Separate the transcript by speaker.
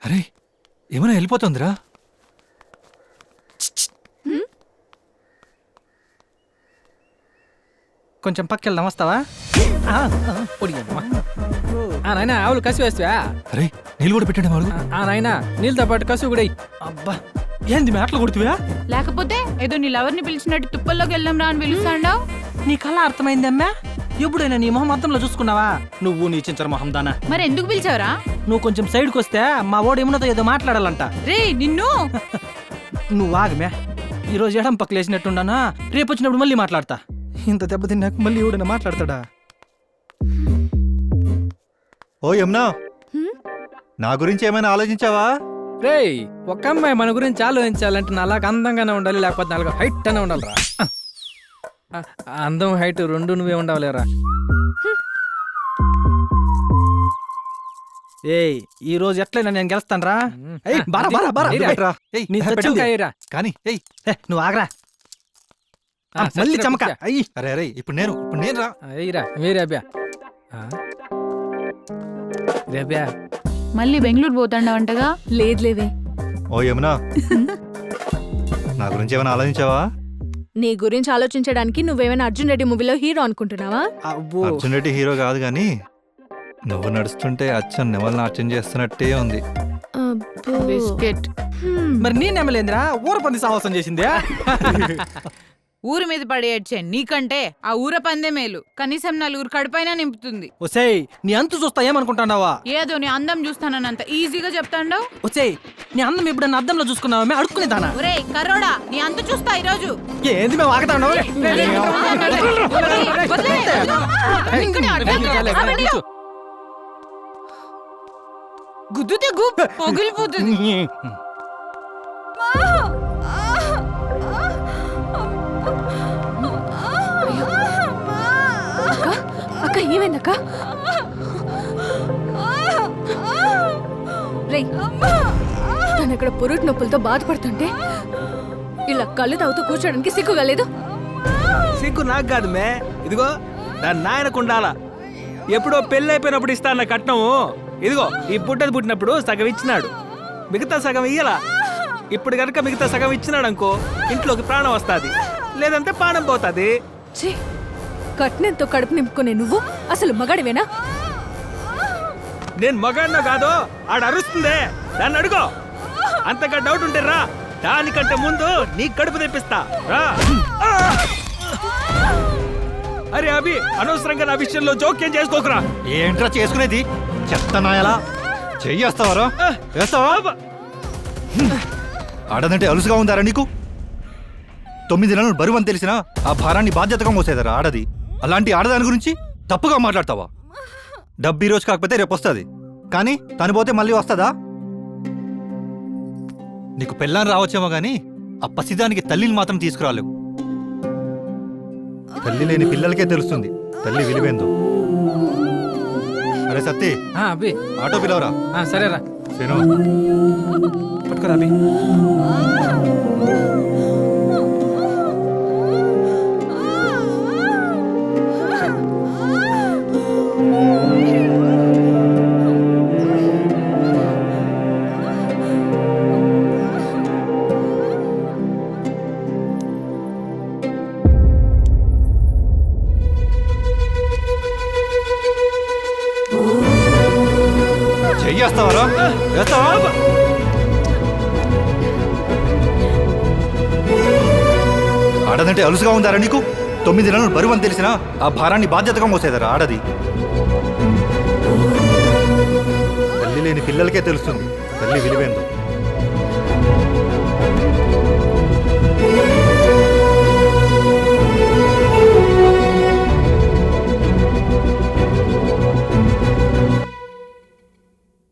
Speaker 1: అరే ఏమైనా వెళ్ళిపోతుందిరా.
Speaker 2: కొంచెం పక్కెళ్దాం, వస్తావా?
Speaker 3: నాయనా ఆవులు కసి వేస్తావా?
Speaker 1: అరే నీళ్ళు కూడా పెట్టండి వాళ్ళు.
Speaker 3: నాయనా నీళ్ళతో పాటు కసు కూడా
Speaker 2: అబ్బా ఏంది మేటలు కొడుతువా?
Speaker 4: లేకపోతే ఏదో నీ లవర్ని పిలిచినట్టు తుప్పల్లోకి వెళ్దాం రా అని పిలుస్తాండావు.
Speaker 2: నీ కళ అర్థమైందమ్మా? ఎప్పుడైనా నీ మొహం అద్దంలో చూసుకున్నావా? నువ్వు నీ చించర మొహం దానా.
Speaker 4: మరి ఎందుకు పిలిచావురా?
Speaker 2: నువ్వు కొంచెం సైడ్కి వస్తే మా ఓడు ఏమున్నదో ఏదో మాట్లాడాలంట.
Speaker 4: రే నిన్ను
Speaker 2: నువ్వు ఆగమే. ఈరోజు ఎడం పక్కలు వేసినట్టుండానా, రేపు వచ్చినప్పుడు మళ్ళీ మాట్లాడతా. ఇంత దెబ్బతిన్నాక మళ్ళీ ఎవడైనా మాట్లాడతాడా?
Speaker 1: ఓ యమునా, నా గురించి ఏమైనా ఆలోచించావా?
Speaker 3: రేయ్ ఒక అమ్మాయి మన గురించి ఆలోచించాలంటే నాలాగా అందంగానే ఉండాలి, లేకపోతే నాలుగు హైట్ అనే ఉండాలిరా. అందం హైట్ రెండు నువ్వే ఉండవలేరా.
Speaker 2: ఏయ్ ఈ రోజు ఎట్లయినా నేను గెలుస్తాను రా. బారా బారా బారా
Speaker 3: ఏయ్,
Speaker 1: ఏయ్,
Speaker 2: నీ
Speaker 1: పెట్టండి.
Speaker 2: చచ్చుకాయరా.
Speaker 1: కానీ ఏయ్
Speaker 2: నువ్వు ఆగరా. మళ్ళీ చమక. అయ్యి
Speaker 1: అరే అరే ఇప్పుడు నేను రా.
Speaker 3: అయ్యిరా మీరే అబ్యా. రేబ్యా
Speaker 4: మళ్ళీ బెంగళూరు పోతాండవంటగా.
Speaker 5: లేదులేవే.
Speaker 1: ఓ యమునా, నా గురించి ఏమైనా ఆలోచించావా?
Speaker 5: నీ గురించి ఆలోచించడానికి నువ్వేమైనా అర్జున్ రెడ్డి మూవీలో హీరో అనుకుంటున్నావా?
Speaker 2: అబ్బో
Speaker 1: అర్జున్ రెడ్డి హీరో కాదు గాని నువ్వు నడుస్తుంటే అచ్చం నెవల్ నాట్యం చేస్తున్నట్టే ఉంది.
Speaker 5: అబ్బో.
Speaker 4: బిస్కెట్.
Speaker 2: మరి నేనేమలేందిరా, ఊర పంది సాహసం చేసిందే.
Speaker 4: ఊరి మీద పడి ఏడ్చే నీకంటే ఆ ఊర పందే మేలు. కనీసం నలుగురు కడుపైనా నింపుతుంది.
Speaker 2: ఒసేయ్ నీ అంతు చూస్తా ఏమనుకుంటాడావా?
Speaker 4: ఏదో నీ అందం చూస్తానంత ఈజీగా చెప్తాండావు.
Speaker 2: ఒసేయ్ నీ అందం ఎప్పుడన్నా అద్దంలో చూసుకున్నావా? అడుక్కునేదానా?
Speaker 4: ఒరే కరోడా నీ అంత చూస్తా ఈరోజు.
Speaker 2: ఏంది మేము ఆగుతాండావు?
Speaker 4: గుద్దుతే గు పగిలిపోతుంది.
Speaker 5: అక్క ఏమైందక్క? రేయ్ తను ఇక్కడ పురుటి నొప్పులతో బాధపడుతుంటే ఇలా కళ్ళు తాగుతూ కూర్చోడానికి సిగ్గుగా లేదు?
Speaker 6: సిగ్గు నాకు కాదు మే, ఇదిగో దాని నాయనకు ఉండాలా. ఎప్పుడో పెళ్ళి అయిపోయినప్పుడు ఇస్తా అన్న కట్నము ఇదిగో ఈ పుట్టది పుట్టినప్పుడు సగం ఇచ్చినాడు, మిగతా సగం ఇయ్యలా. ఇప్పుడు కనుక మిగతా సగం ఇచ్చినాడు అనుకో ఇంట్లోకి ప్రాణం వస్తుంది, లేదంటే ప్రాణం పోతుంది.
Speaker 5: ఛీ, కట్నంతో కడుపు నింపుకునే నువ్వు అసలు మగాడివేనా?
Speaker 6: నేను మగాడినో కాదో ఆడ అరుస్తుందే, దాన్ని అడుగో. అంతగా డౌట్ ఉంటే రా, దానికంటే ముందు నీ కడుపు తెప్పిస్తా రా. అరే అభి, అనవసరంగా నా విషయంలో జోక్యం చేసుకోకురా.
Speaker 1: ఏంట్రా చేసుకునేది? చెత్త నాయలా చెయ్యేస్తావారా? వేస్తావా? ఆడదంటే అలుసుగా ఉందారా నీకు? 9 నెలలు బరువు అని తెలిసినా ఆ భారాన్ని బాధ్యతగా మోసేదారా ఆడది. అలాంటి ఆడదాని గురించి తప్పుగా మాట్లాడతావా? డబ్బు ఈ రోజు కాకపోతే రేపు వస్తుంది, కానీ తను పోతే మళ్ళీ వస్తుందా? నీకు పెళ్ళాన్ని రావచ్చేమో గానీ ఆ పసిదానికి తల్లిని మాత్రం తీసుకురాలేవు. తల్లి లేని పిల్లలకే తెలుస్తుంది తల్లి విలువేందో. అరే సత్తి,
Speaker 3: అబ్బి
Speaker 1: ఆటో పిలవరా.
Speaker 3: సరేరా.
Speaker 1: శను
Speaker 2: పట్టుకోరా అభి.
Speaker 1: చెయ్యేస్తావారా? వేస్తావా? ఆడదంటే అలుసుగా ఉందారా నీకు? 9 నెలలు బరువు అని తెలిసినా ఆ భారాన్ని బాధ్యతగా మోసేదారా ఆడది. తల్లి లేని పిల్లలకే తెలుస్తుంది తల్లి విలువేందో.